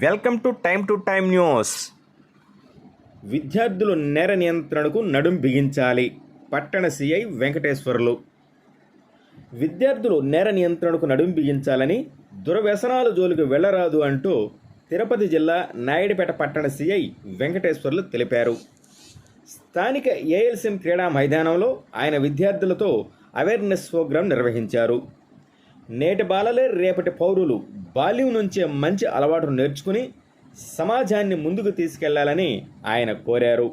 Welcome to time news. విద్యార్థులు నేర నియంత్రణకు నడుం బిగించాలి. పట్టణ సిఐ వెంకటేశ్వర్లు. విద్యార్థులు నేర నియంత్రణకు నడుం బిగించాలని, దుర్వ్యసనాల జోలికి వెళ్లరాదు అంటూ తిరుపతి జిల్లా నాయుడుపేట పట్టణ సిఐ వెంకటేశ్వర్లు తెలిపారు. స్థానిక ఏఎల్సిఎం క్రీడా మైదానంలో ఆయన విద్యార్థులతో అవేర్నెస్ ప్రోగ్రాం నిర్వహించారు. నేటి బాలలే రేపటి పౌరులు. బాల్యం నుంచే మంచి అలవాటు నేర్చుకుని సమాజాన్ని ముందుకు తీసుకెళ్లాలని ఆయన కోరారు.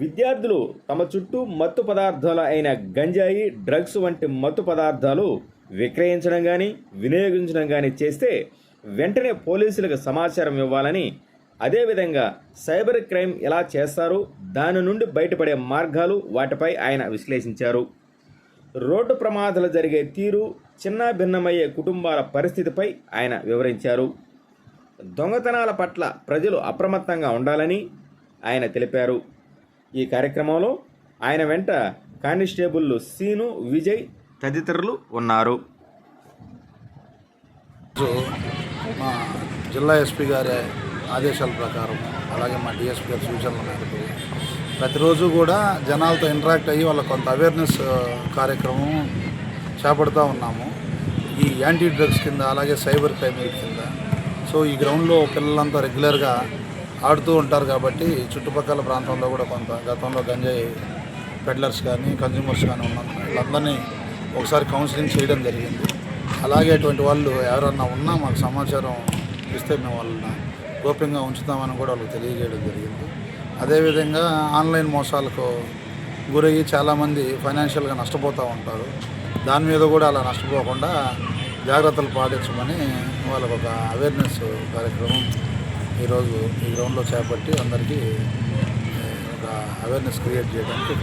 విద్యార్థులు తమ చుట్టూ మత్తు పదార్థాలు అయిన గంజాయి, డ్రగ్స్ వంటి మత్తు పదార్థాలు విక్రయించడం కానీ వినియోగించడం కానీ చేస్తే వెంటనే పోలీసులకు సమాచారం ఇవ్వాలని, అదేవిధంగా సైబర్ క్రైమ్ ఎలా చేస్తారు, దాని నుండి బయటపడే మార్గాలు, వాటిపై ఆయన విశ్లేషించారు. రోడ్డు ప్రమాదాలు జరిగే తీరు, చిన్న భిన్నమయ్యే కుటుంబాల పరిస్థితిపై ఆయన వివరించారు. దొంగతనాల పట్ల ప్రజలు అప్రమత్తంగా ఉండాలని ఆయన తెలిపారు. ఈ కార్యక్రమంలో ఆయన వెంట కానిస్టేబుల్లు సీను, విజయ్ తదితరులు ఉన్నారు. మా జిల్లా ఎస్పీ గారి ఆదేశాల ప్రకారం, అలాగే మా డిఎస్పీ గారి సూచనల మేరకు ప్రతిరోజు కూడా జనాలతో ఇంటరాక్ట్ అయ్యి వాళ్ళకి కొంత అవేర్నెస్ కార్యక్రమం చేపడుతూ ఉన్నాము. ఈ యాంటీ డ్రగ్స్ కింద, అలాగే సైబర్ క్రైమ్ కింద. సో ఈ గ్రౌండ్లో పిల్లలంతా రెగ్యులర్గా ఆడుతూ ఉంటారు కాబట్టి చుట్టుపక్కల ప్రాంతంలో కూడా కొంత గతంలో గంజాయి పెడ్లర్స్ కానీ కన్జ్యూమర్స్ కానీ ఉన్నారు. వీళ్ళందరినీ ఒకసారి కౌన్సిలింగ్ చేయడం జరిగింది. అలాగే అటువంటి వాళ్ళు ఎవరన్నా ఉన్నా మాకు సమాచారం ఇస్తే మేము వాళ్ళని గోప్యంగా ఉంచుతామని కూడా వాళ్ళకి తెలియజేయడం జరిగింది. అదేవిధంగా ఆన్లైన్ మోసాలకు గురయ్యి చాలామంది ఫైనాన్షియల్గా నష్టపోతూ ఉంటారు. దాని మీద కూడా అలా నష్టపోకుండా జాగ్రత్తలు పాటించమని వాళ్ళకు ఒక అవేర్నెస్ కార్యక్రమం ఈరోజు ఈ గ్రౌండ్లో చేపట్టి అందరికీ ఒక అవేర్నెస్ క్రియేట్ చేయడానికి